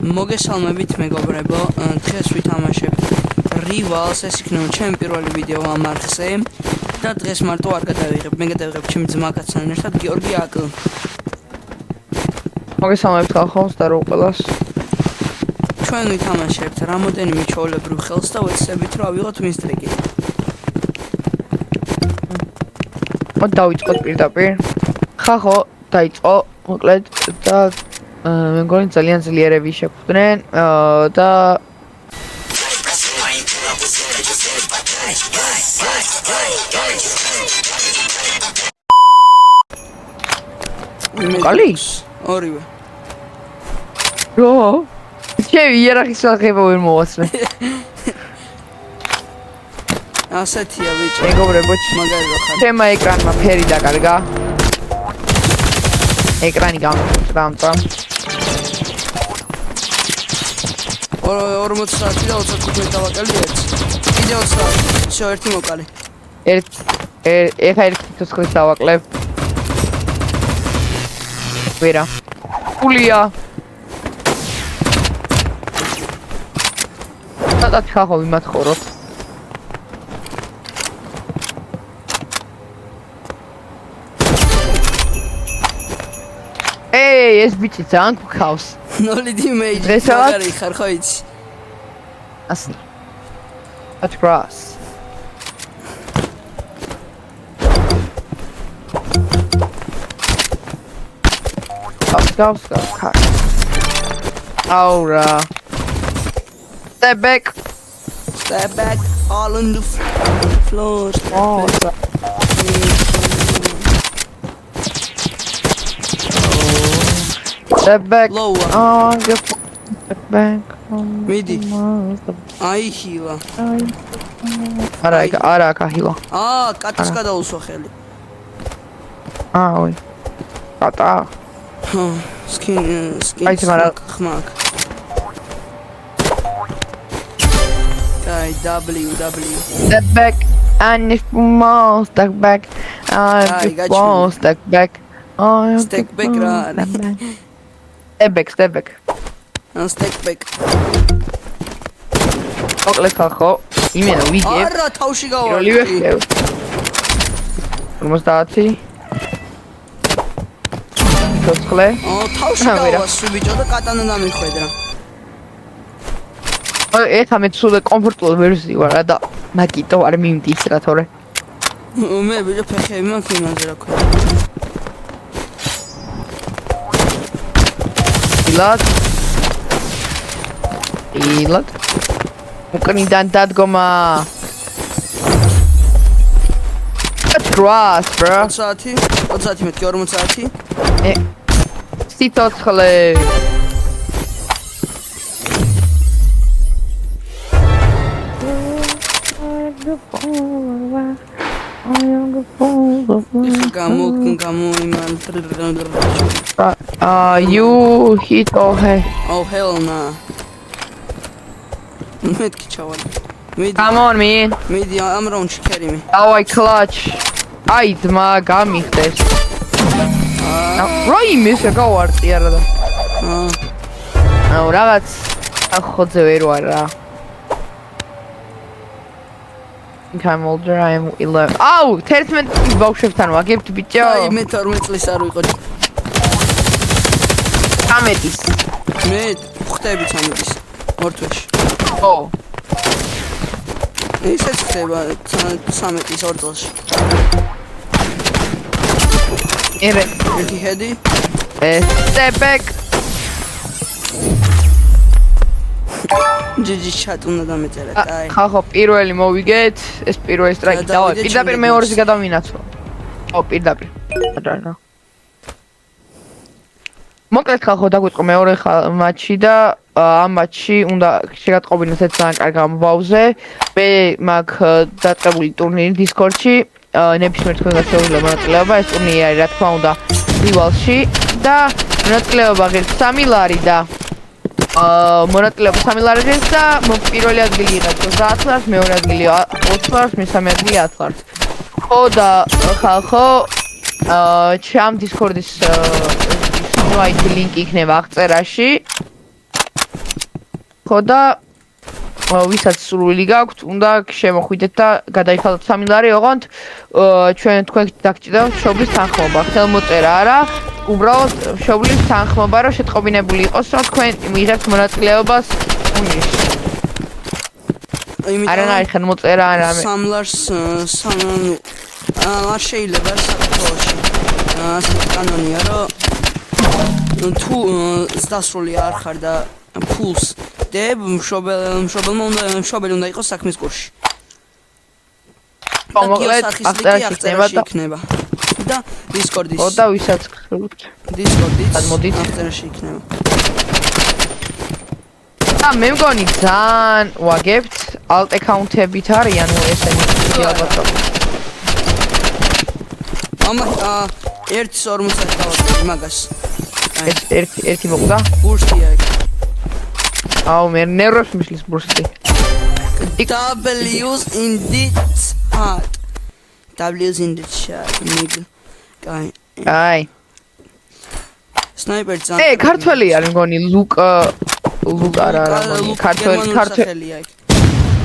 მოგესალმებით მეგობრებო, დღეს ვითამაშებთ Rivals, ეს იქნება ჩემი პირველი ვიდეო ამ არხზე და დღეს მარტო არ გადავიღებ, მე გადავიღებ ჩემი ძმაკაცთან ერთად გიორგი აკლ. მოგესალმებით ხალხოს და რო ყველას. ჩვენ ვითამაშებთ რამოდენიმე ჩვეულებრივ ხელს და ვეცდებით რომ ავიღოთ ვინსტრიკი. დავიწყოთ პირდაპირ. ხახო დაიწყო, მოკლედ და მე მგონი ძალიან ძლიერები შეგვხვდნენ და კალი? ორივე. რო? ჩემი იერარქიის აღება ვერ მოვასწრე. ასეთია ბიჭო. მეგობრებო, მაგარი ხარ. ჩემმა ეკრანმა ფერი დაკარგა. ეკრანი გამწვა. 40 საათი და 25 დავაკალი ერთ. კიდე 20 საათი. შო ერთი მოკალი. ეხა ერთი ცოცხლის დავაკლებ. ვერა. ფულია. სადაც ხახო ვიმათხოვროთ. ეს ბიჭი ძალიან გქავს. ნოლიდი მეიჯი. დღესაც მაგარი ხარ ხო იცი? ასნი. At grass. Go. Aura. Step back. All on the floor. Oh, step back. Lower. Oh, get back. Midi. Ai hila. არა კაჰილა. კატას გადაუსვა ხელი. ой. კატა. Skin. აი თმარა ხმაკ. Ai W. Step back. And if more step back. Step back. Oh, Step back რა. Step back. Step back. მოკლედ ხახო, იმენა ვიგებ. არა, თავში გავარ. როლივე ხევ. 50. ცოცხლე. თავში გავასვი ბიჭო და კატანა დამიხვედრა. ეხა მე სულ კომფორტულად ვერსი ვარ და მაგიტო არ მიმდის რა თორე. მე ბიჭო ფეხები მაქვს იმაზე რა ქვია. ილად. უკნიდან დადგომა. Grass, bro. 20 საათი მეთქი 40 საათი. სიცოცხლე. You hit oh hey. Oh hell nah. მეთქი ჩავალი. Come on man. მიდი ამ რაუნდში ქერიმი. Давай clutch. აი ძმა გამიხდეს. რა იმის გავარტი არა და. რაღაც ახოძე ვერ ვარ რა. I'm older, I am 11. აუ 11 ბავშვებთან ვაგებთ ბიჭო. აი მე 12 წლის არ ვიყო. 13-ის. მე ხვდები 13-ის. ორთვეში. ო. ისეც ხდება 13-ის ორ წელში. ერთი ჰედი. Step back. ჯიჯი ჩატ უნდა დამეწერეთ, აი. ხახო პირველი მოვიგეთ, ეს პირველი სტრაიკი დავარ. პირდაპირ მეორეზე გადავინაცვლო. პირდაპირ. არა. მოკლედ ხახო დაგვიწყო მეორე მატჩი და ამ მატჩში უნდა შეგატყობინოთ ერთ ძალიან კარგ ამბავზე. მე მაქვს დაწყებული ტურნირი Discord-ში. ნებისმიერ თქვენგან შეუძლია მონაწილეობა. ეს ტურნირი არის რა თქმა უნდა Rivals-ში და მონაწილეობა ღირს 3 ლარი და მონაწილეობა 3 ლარიdes და პირველი ადგილი იღებს 30 ლარს, მეორე ადგილი 20 ლარს, მესამე ადგილი 10 ლარს. ხო და ხალხო ჩემ Discord-ის ну IT ლინკი იქნება აღწერაში. ხო და ვისაც სურვილი გაქვთ, უნდა შემოხვიდეთ და გადაიხადოთ 3 ლარი, ოღონდ თქვენ დაგჭირდა მშობლის თანხმობა, ხელმოწერა არა, უბრალოდ მშობლის თანხმობა, რომ შეტყობინებული იყოს, რომ თქვენ მიიღებთ მონაწილეობას უნივერსიტეტში. არანაირი ხელმოწერა არა. 3 ლარს არ შეიძლება საქართველოში. ასე კანონია, რომ თუ დასრული არ ხარ და ფულს დებ მშობელი უნდა იყოს საქმის კურსში. მომღეთ აღწერაში იქნება და დისკორდის. ხო და ვისაც გხსოვთ დისკორდის მოდით აღწერაში იქნება. და მე მგონი ძალიან ვაგებთ alt account-ებით არიან ესენი ალბათ. ერთი 40 დავწერე მაგას. ერთი მოკვდა? ბურსტია ეგ. აუ მე ნერვებს მისლის ბურსტი. W's in the chat. W's in the chat. nigga. აი. Sniper ძალიან. ქართველი არის მგონი ლუკ არა ქართველი.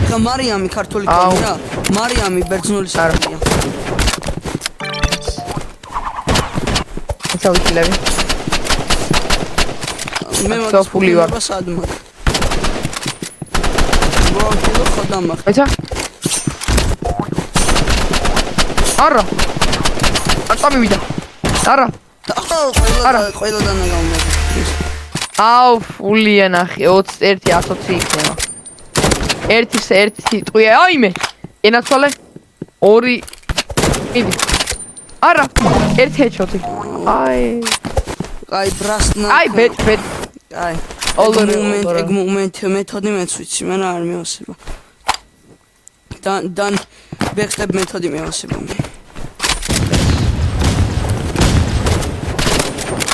ეხა მარიამი ქართული კოდია. მარიამი ბერძნული სახელია. წავიქილები. მე მაგაფული ვარ. სადმა. ბოლო ხოდამ ახ. ეცა? არა. არ წამივიდა. არა. ყველა დანაგავნა. აუ, ფულია ნახე, 21 120 იქნება. ერთი სიტყვია, აიმე. ენაცვალე. 2 მიდი. არა, ერთი headshot-ი. აი, ბრასნა. აი, ბეთ. აი. ეგ მომენტ მეთოდი მეც ვიცი, მაგრამ არ მეოსება. და backstab მეთოდი მეოსება მე.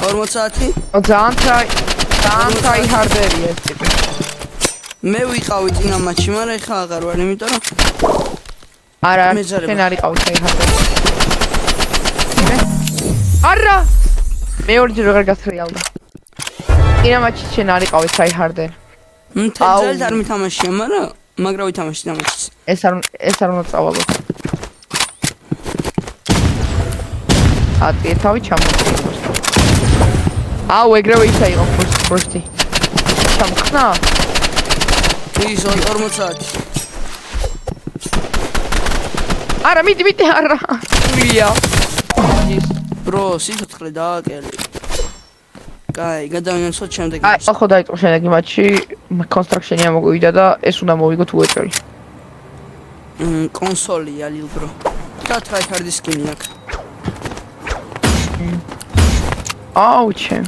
40 ძალიან tryhard-ერია ეს ტიპი. მე ვიყავი წინა მატჩში, მაგრამ ეხლა აღარ ვარ, იმიტომ რომ არა, შენ არ იყავი tryhard-ერი. არა! მეორჯერ აღარ გასრიალდა. წინა მატჩში შენ არ იყავი tryhard-ერი. თელზელს არ მითამაშია, მაგრამ ვითამაშე და მატჩს. ეს არ უნდა წავალო. ატი თავი ჩამოწია. აუ ეგრევე ისე იყო ფორსტი. ჩამოხნა? ის 40. არა მიდი არა. ულია. ბრო, სიცოცხლე დააკელი. კაი, გადავინაცვლოთ შემდეგ. აი, ხო დაიწყო შემდეგი მატჩი, კონსტრაქშენი ამოგვივიდა და ეს უნდა მოვიგოთ უეჭველი. კონსოლია ლილ ბრო. და tryhard-ის სკინი აქვს. აუჩე.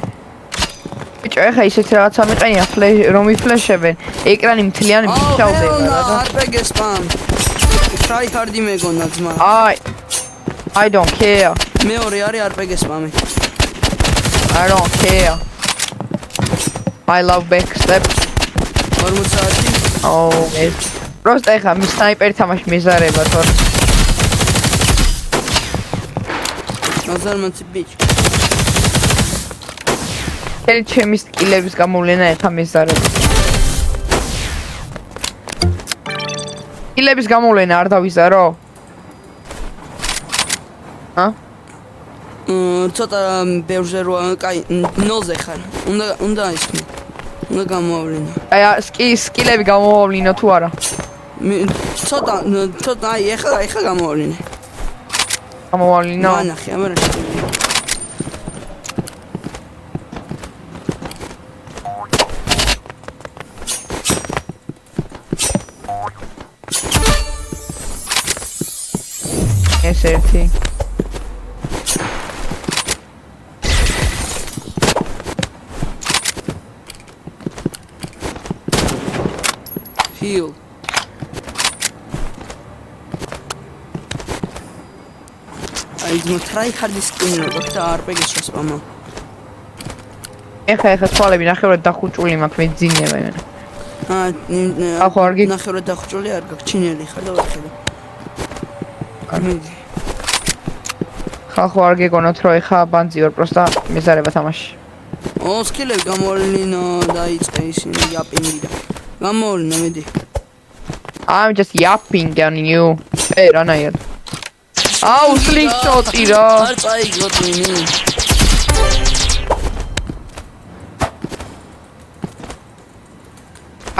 ბიჭო, ეხა ისეთ რაღაცა მეყენია, რომ იფლეშებენ, ეკრანი მთლიანი მიშავდება რა. RPG spam. tryhard-ი მეგონა ძმა. I don't care. მეორე არის RPG spam-ი. I don't care. I love backstab. 40. ეს. просто ეხა მის სნაიპერი თამაში მეზარება თორე. ნაზარმაცი ბიჭ. ელი ჩემი სკილების გამოვლენა ეხა მეზარება. სკილების გამოვლენა არ დავიზარო? ცოტა ბევრზე რო, კაი, 0-ზე ხარ. უნდა ისქნო. უნდა გამოავლინო. აი, სკილები გამოავლინო თუ არა? ცოტა, აი, ეხლა გამოავლინე. გამოავლინო? მანახე, ამერა. ეს ერთი. Heal. აი ძმა tryhard-ის სკინი როგორ და RPG-ს შევსპამა. ეხა თვალები ნახევრად დახუჭული მაქვს, მე ძინება იმენა. ახო არ გიქ ნახევრად დახუჭული არ გაქვს, ჩინელი ხარ და ვერ ხედავ. ხალხო არ გეგონოთ რომ ეხა ბანძი ვარ, პროსტა მეზარება თამაში. სკილები გამოვლინო და იწყე ისინი იაპინგი და გამოვლინა მიდი. I'm just yapping on you. Hey, რანაირად. აუ, slingshot-ი რა. არ წაიგო ტვინი.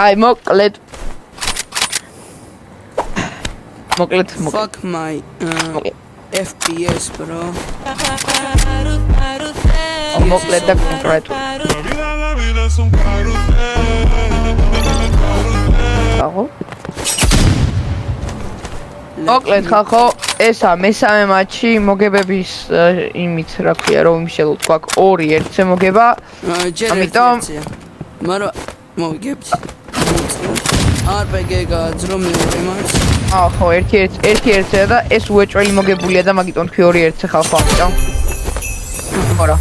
აი, მოკლედ. Fuck my FPS, bro. მოკლედ და კონკრეტულად. La vida es un carrusel. ახო. მოკლედ ხალხო, ესა მესამე მატჩი მოგებების იმით რა ქვია, რომ იმშელოთ გვაქვს 2-1-ზე მოგება. ჯერ ამიტომ მაგრამ მოვიგებთ. RPG გააძრო მეორე მატჩს. ახო, 1-1-ზე და ეს უეჭველი მოგებულია და მაგიტომ თქვი 2-1-ზე ხალხო ამიტომ. ხარა.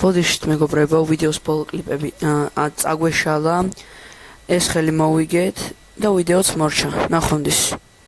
ბოდიშით მეგობრებო, ვიდეოს ბოლო კლიპები წაგვეშალა. ეს ხელი მოვიგეთ და ვიდეოც მორჩა. ნახვამდის.